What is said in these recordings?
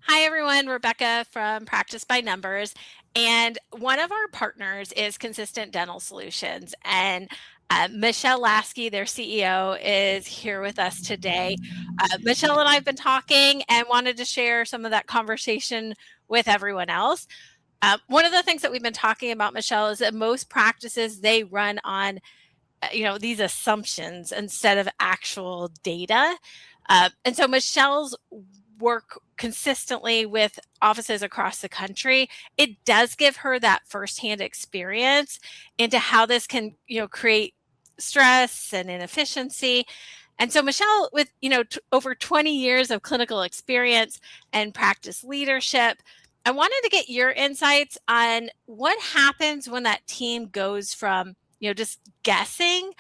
Hi, everyone. Rebecca from Practice by Numbers. And one of our partners is Consistent Dental Solutions. And Michelle Lasky, their CEO, is here with us today. Michelle and I have been talking and wanted to share some of that conversation with everyone else. One of the things that we've been talking about, Michelle, is that most practices, they run on these assumptions instead of actual data. And so Michelle's work consistently with offices across the country, it does give her that firsthand experience into how this can, create stress and inefficiency. And so Michelle, with, over 20 years of clinical experience and practice leadership, I wanted to get your insights on what happens when that team goes from, just guessing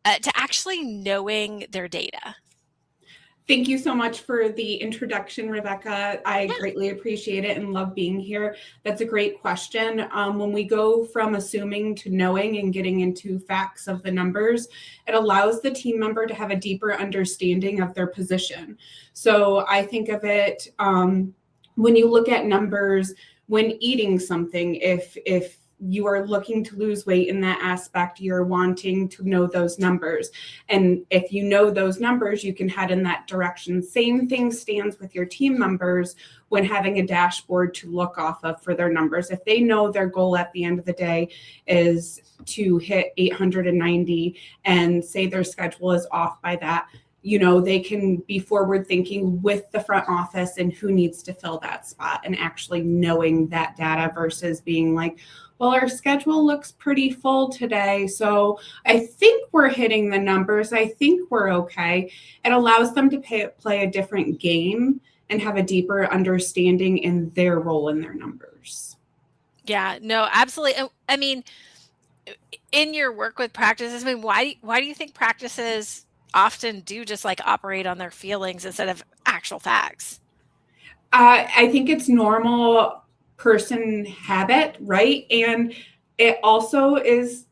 to actually knowing their data. Thank you so much for the introduction, Rebecca. I greatly appreciate it and love being here. That's a great question. When we go from assuming to knowing and getting into facts of the numbers, it allows the team member to have a deeper understanding of their position. So I think of it when you look at numbers, when eating something, if you are looking to lose weight in that aspect, you're wanting to know those numbers. And if you know those numbers, you can head in that direction. Same thing stands with your team members when having a dashboard to look off of for their numbers. If they know their goal at the end of the day is to hit 890 and say their schedule is off by that, they can be forward thinking with the front office and who needs to fill that spot and actually knowing that data versus being like, well, our schedule looks pretty full today, so I think we're hitting the numbers. I think we're okay. It allows them to play a different game and have a deeper understanding in their role in their numbers. Yeah, no, absolutely. I mean, in your work with practices, why do you think practices often do just like operate on their feelings instead of actual facts? I think it's normal person habit, right? And it also is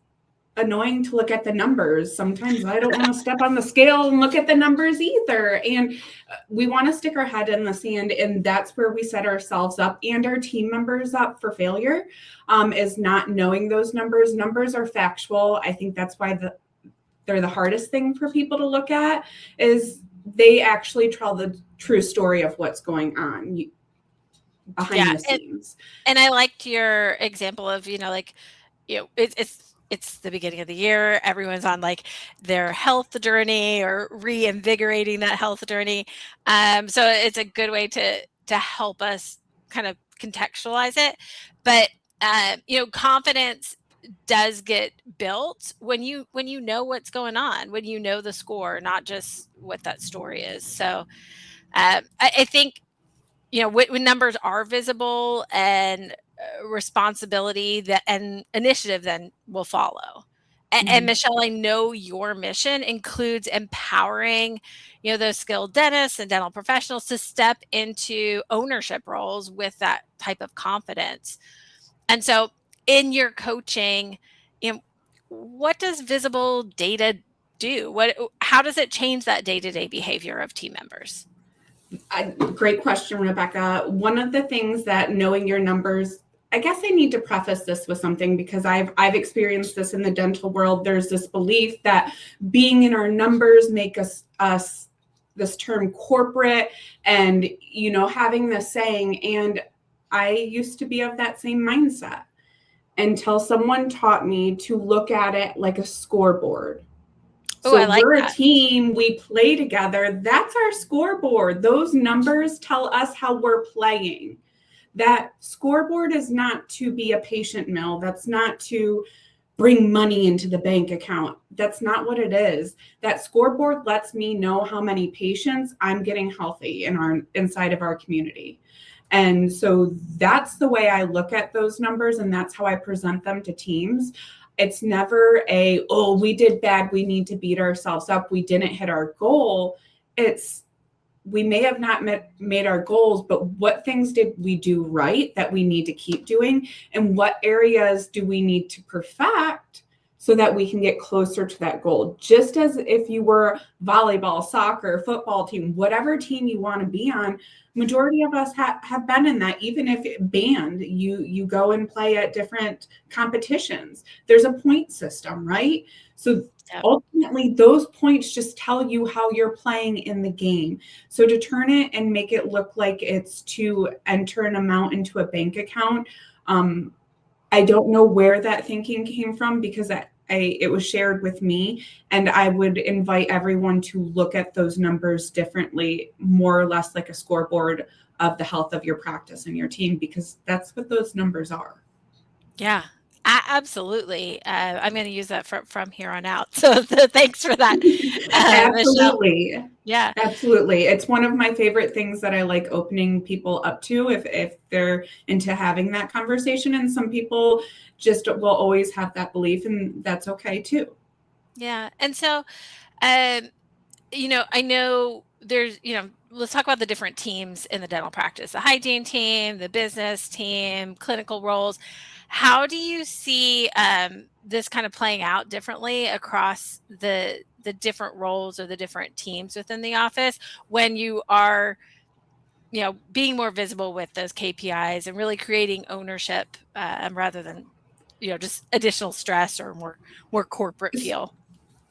annoying to look at the numbers. Sometimes I don't want to step on the scale and look at the numbers either. And we want to stick our head in the sand. And that's where we set ourselves up and our team members up for failure, is not knowing those numbers. Numbers are factual. I think that's why they're the hardest thing for people to look at, is they actually tell the true story of what's going on behind the scenes. And I liked your example of, it's the beginning of the year. Everyone's on like their health journey or reinvigorating that health journey. So it's a good way to help us kind of contextualize it. But confidence does get built when you know what's going on, when you know the score, not just what that story is. So I think when numbers are visible and responsibility and initiative then will follow. And Michelle, I know your mission includes empowering, those skilled dentists and dental professionals to step into ownership roles with that type of confidence. And so in your coaching, what does visible data do? How does it change that day-to-day behavior of team members? Great question, Rebecca. One of the things that knowing your numbers, I guess I need to preface this with something because I've experienced this in the dental world. There's this belief that being in our numbers make us this term corporate and, having this saying. And I used to be of that same mindset until someone taught me to look at it like a scoreboard. So we're a team, we play together. That's our scoreboard. Those numbers tell us how we're playing. That scoreboard is not to be a patient mill. That's not to bring money into the bank account. That's not what it is. That scoreboard lets me know how many patients I'm getting healthy inside of our community. And so that's the way I look at those numbers, and that's how I present them to teams. It's never we did bad, we need to beat ourselves up, we didn't hit our goal. It's, we may have not made our goals, but what things did we do right that we need to keep doing? And what areas do we need to perfect so that we can get closer to that goal. Just as if you were volleyball, soccer, football team, whatever team you want to be on, majority of us have been in that. Even if band, you go and play at different competitions. There's a point system, right? So ultimately, those points just tell you how you're playing in the game. So to turn it and make it look like it's to enter an amount into a bank account, I don't know where that thinking came from, because it was shared with me, and I would invite everyone to look at those numbers differently, more or less like a scoreboard of the health of your practice and your team, because that's what those numbers are. Yeah, absolutely. I'm going to use that from here on out. So thanks for that, Michelle. Absolutely. Yeah. Absolutely. It's one of my favorite things that I like opening people up to, if they're into having that conversation. And some people just will always have that belief, and that's okay too. Yeah. And so, you know, I know there's, you know, let's talk about the different teams in the dental practice, the hygiene team, the business team, clinical roles. How do you see this kind of playing out differently across the different roles or the different teams within the office when you are, you know, being more visible with those KPIs and really creating ownership rather than, you know, just additional stress or more corporate feel?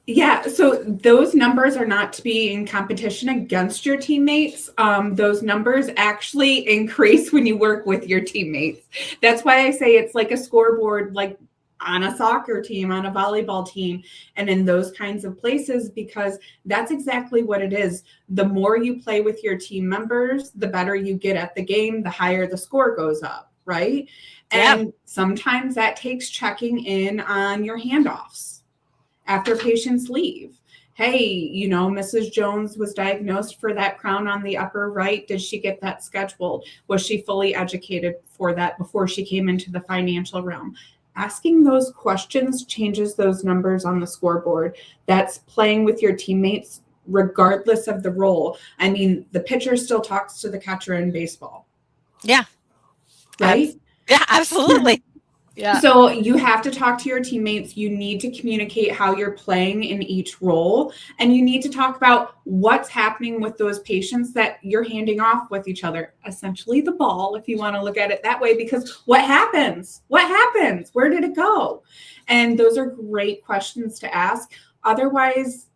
Yeah, so those numbers are not to be in competition against your teammates. Those numbers actually increase when you work with your teammates. That's why I say it's like a scoreboard, like on a soccer team, on a volleyball team, and in those kinds of places, because that's exactly what it is. The more you play with your team members, the better you get at the game, the higher the score goes up, right? Yeah. And sometimes that takes checking in on your handoffs after patients leave. Hey, you know, Mrs. Jones was diagnosed for that crown on the upper right. Did she get that scheduled? Was she fully educated for that before she came into the financial realm? Asking those questions changes those numbers on the scoreboard. That's playing with your teammates regardless of the role. I mean, the pitcher still talks to the catcher in baseball. Yeah. Right? Yeah, absolutely. Yeah. So you have to talk to your teammates. You need to communicate how you're playing in each role. And you need to talk about what's happening with those patients that you're handing off with each other. Essentially the ball, if you want to look at it that way, because what happens? What happens? Where did it go? And those are great questions to ask. Otherwise,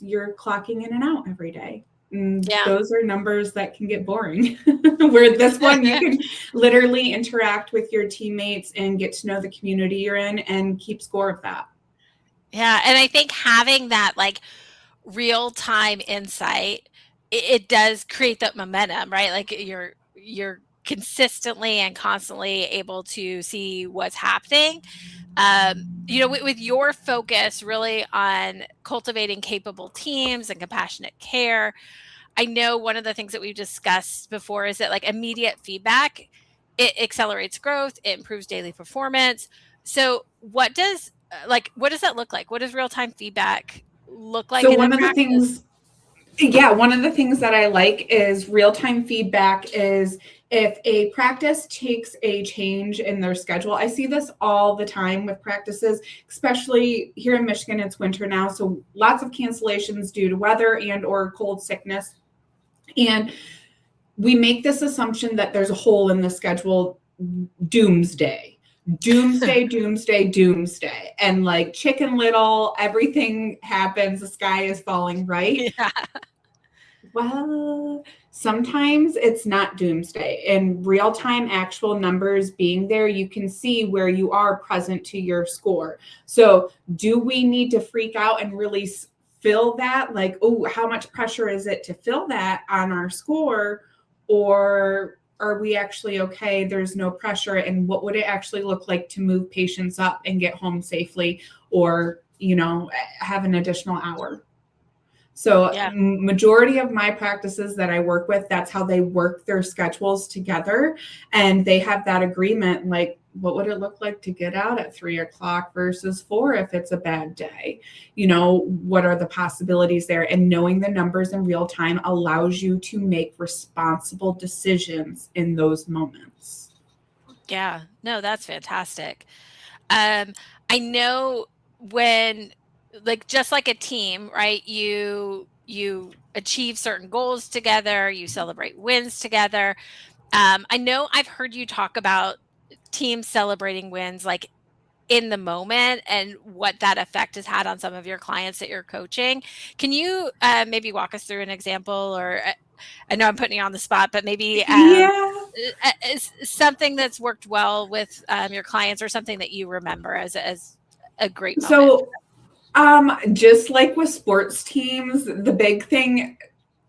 you're clocking in and out every day. Yeah. Those are numbers that can get boring. Where this one, you can literally interact with your teammates and get to know the community you're in and keep score of that. Yeah. And I think having that like real time insight, it does create that momentum, right? Like you're consistently and constantly able to see what's happening. You know, with your focus really on cultivating capable teams and compassionate care, I know one of the things that we've discussed before is that like immediate feedback, it accelerates growth, it improves daily performance. So what does that look like? What does real-time feedback look like So in a one of the practice? things one of the things that I like is real-time feedback. Is if a practice takes a change in their schedule. I see this all the time with practices, especially here in Michigan. It's winter now, so lots of cancellations due to weather and or cold sickness. And we make this assumption that there's a hole in the schedule. Doomsday, doomsday, and like Chicken Little, everything happens, the sky is falling, right? Yeah. Well, sometimes it's not doomsday. In real time, actual numbers being there, you can see where you are present to your score. So do we need to freak out and really fill that? Like, oh, how much pressure is it to fill that on our score? Or are we actually okay? There's no pressure. And what would it actually look like to move patients up and get home safely, or, you know, have an additional hour? So Yeah. majority of my practices that I work with, that's how they work their schedules together. And they have that agreement, like, what would it look like to get out at 3:00 versus 4 if it's a bad day? You know, what are the possibilities there? And knowing the numbers in real time allows you to make responsible decisions in those moments. Yeah. No, that's fantastic. Um, I know when, like, just like a team, right? You achieve certain goals together, you celebrate wins together. I know I've heard you talk about teams celebrating wins, like, in the moment, and what that effect has had on some of your clients that you're coaching. Can you maybe walk us through an example, or I know I'm putting you on the spot, but maybe Yeah. something that's worked well with your clients, or something that you remember as a great moment? So, just like with sports teams, the big thing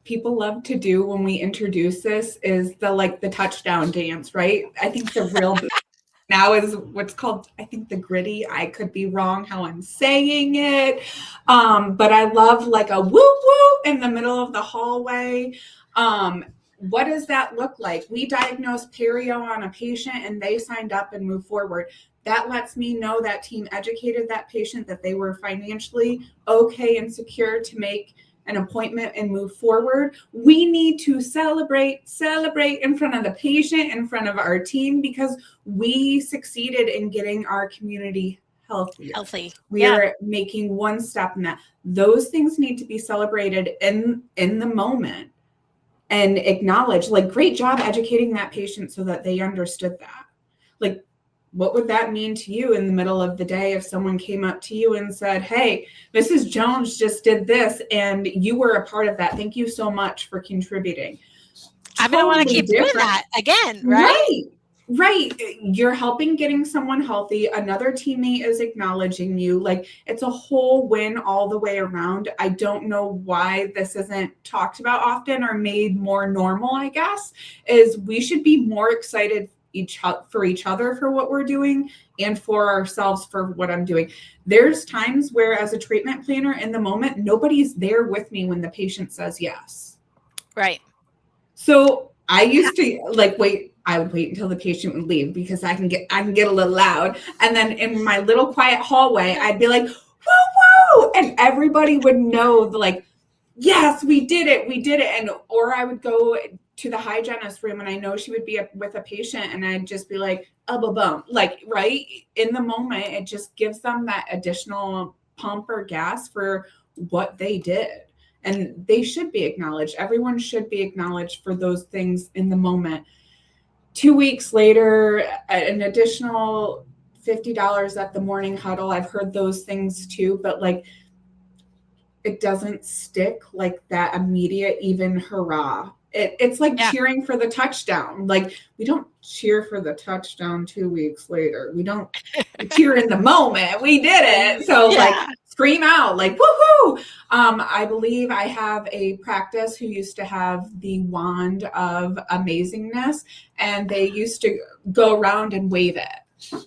people love to do when we introduce this is the touchdown dance, right? I think the real now is what's called, I think, the gritty. I could be wrong how I'm saying it. But I love like a woo woo in the middle of the hallway. What does that look like? We diagnosed perio on a patient and they signed up and moved forward. That lets me know that team educated that patient, that they were financially okay and secure to make an appointment and move forward. We need to celebrate in front of the patient, in front of our team, because we succeeded in getting our community healthier. Healthy. We are making one step in that. Those things need to be celebrated in the moment and acknowledged. Like, great job educating that patient so that they understood that. Like, what would that mean to you in the middle of the day if someone came up to you and said, hey, Mrs. Jones just did this and you were a part of that. Thank you so much for contributing. I'm going to want to keep doing that again, right? Right. You're helping getting someone healthy. Another teammate is acknowledging you. Like, it's a whole win all the way around. I don't know why this isn't talked about often or made more normal, I guess, is we should be more excited for each other for what we're doing and for ourselves for what I'm doing. There's times where, as a treatment planner, in the moment, nobody's there with me when the patient says yes. Right. So I used to I would wait until the patient would leave because I can get a little loud. And then in my little quiet hallway, I'd be like, woo, woo. And everybody would know, like, yes, we did it. And, or I would go to the hygienist room and I know she would be with a patient and I'd just be like, boom, like, right in the moment, it just gives them that additional pump or gas for what they did. And they should be acknowledged. Everyone should be acknowledged for those things in the moment. 2 weeks later, an additional $50 at the morning huddle. I've heard those things too, but like, it doesn't stick like that immediate, even hurrah. It's like cheering for the touchdown. Like, we don't cheer for the touchdown 2 weeks later. We don't cheer in the moment. We did it. So like, scream out, like, woohoo. I believe I have a practice who used to have the wand of amazingness, and they used to go around and wave it.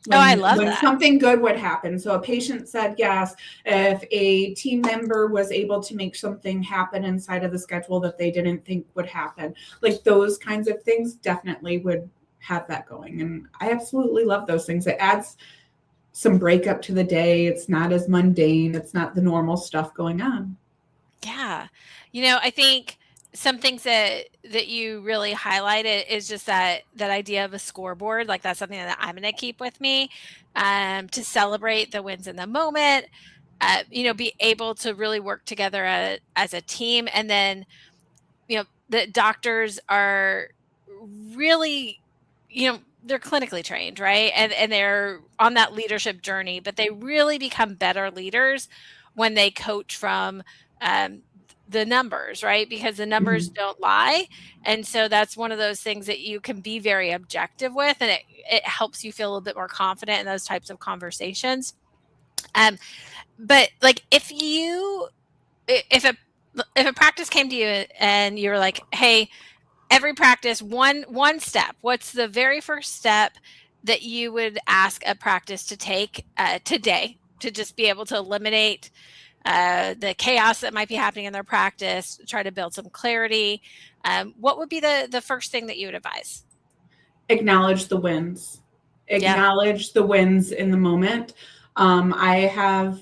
I love when that. Something good would happen. So a patient said yes. If a team member was able to make something happen inside of the schedule that they didn't think would happen, like those kinds of things definitely would have that going. And I absolutely love those things. It adds some breakup to the day. It's not as mundane. It's not the normal stuff going on. Yeah. I think some things that you really highlighted is just that idea of a scoreboard. Like, that's something that I'm going to keep with me, to celebrate the wins in the moment, be able to really work together as a team. And then, the doctors are really, they're clinically trained, right? And they're on that leadership journey, but they really become better leaders when they coach from the numbers, right? Because the numbers don't lie. And so that's one of those things that you can be very objective with, and it helps you feel a little bit more confident in those types of conversations. But like, if a practice came to you and you were like, hey, every practice, one step, what's the very first step that you would ask a practice to take today to just be able to eliminate the chaos that might be happening in their practice, try to build some clarity? What would be the first thing that you would advise? Acknowledge the wins. Acknowledge the wins in the moment. I have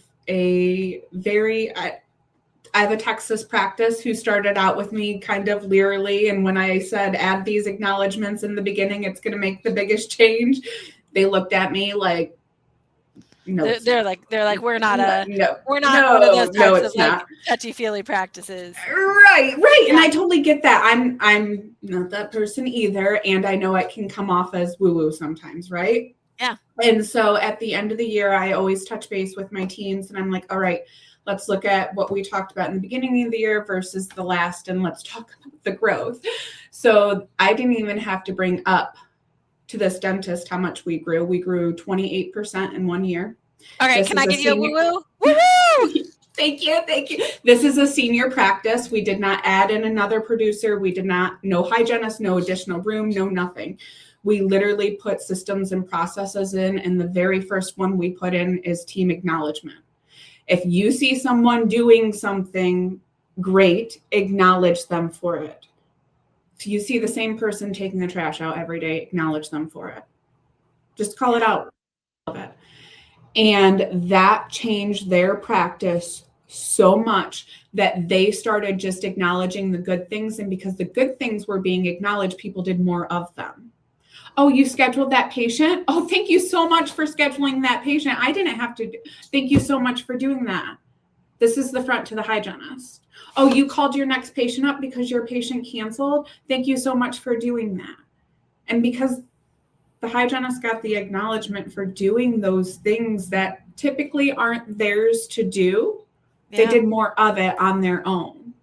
I have a Texas practice who started out with me kind of leerily. And when I said, add these acknowledgments in the beginning, it's going to make the biggest change, they looked at me like, No, they're like we're not no, one of those types it's of like not. touchy-feely practices. Right. Yeah. And I totally get that. I'm not that person either, and I know it can come off as woo-woo sometimes, right? Yeah. And so at the end of the year, I always touch base with my teams, and I'm like, all right, let's look at what we talked about in the beginning of the year versus the last, and let's talk about the growth. So I didn't even have to bring up to this dentist how much we grew. We grew 28% in 1 year. Okay, can I give you a woo-woo? Woo-woo! Thank you. This is a senior practice. We did not add in another producer. We did not, no hygienist, no additional room, no nothing. We literally put systems and processes in, and the very first one we put in is team acknowledgement. If you see someone doing something great, acknowledge them for it. If you see the same person taking the trash out every day, acknowledge them for it. Just call it out. And that changed their practice so much that they started just acknowledging the good things. And because the good things were being acknowledged, people did more of them. Oh, you scheduled that patient? Oh, thank you so much for scheduling that patient. I didn't have to. Thank you so much for doing that. This is the front to the hygienist. Oh, you called your next patient up because your patient canceled? Thank you so much for doing that. And because the hygienist got the acknowledgement for doing those things that typically aren't theirs to do, they did more of it on their own.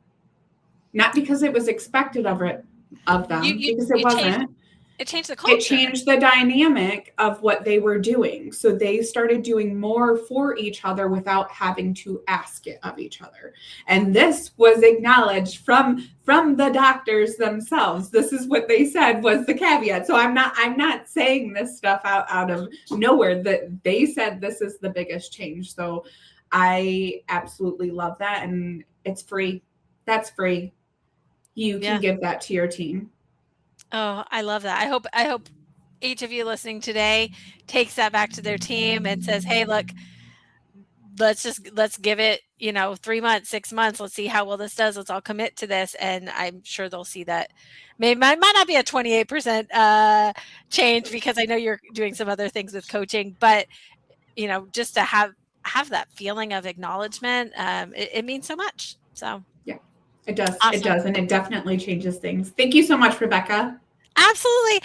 Not because it was expected of them, because it wasn't. It changed the culture. It changed the dynamic of what they were doing. So they started doing more for each other without having to ask it of each other. And this was acknowledged from the doctors themselves. This is what they said was the caveat. So I'm not saying this stuff out of nowhere. That they said this is the biggest change. So I absolutely love that. And it's free. That's free. You can give that to your team. Oh, I love that. I hope each of you listening today takes that back to their team and says, hey, look, let's give it, 3 months, 6 months. Let's see how well this does. Let's all commit to this. And I'm sure they'll see that. Maybe might not be a 28% change, because I know you're doing some other things with coaching, but just to have that feeling of acknowledgement, it means so much. So yeah, it does. Awesome. It does. And it definitely changes things. Thank you so much, Rebecca. Absolutely.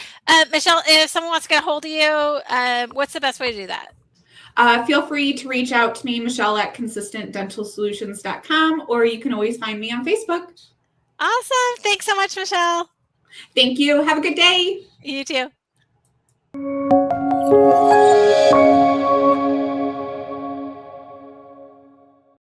Michelle, if someone wants to get a hold of you, what's the best way to do that? Feel free to reach out to me, Michelle, at consistentdentalsolutions.com, or you can always find me on Facebook. Awesome. Thanks so much, Michelle. Thank you. Have a good day. You too.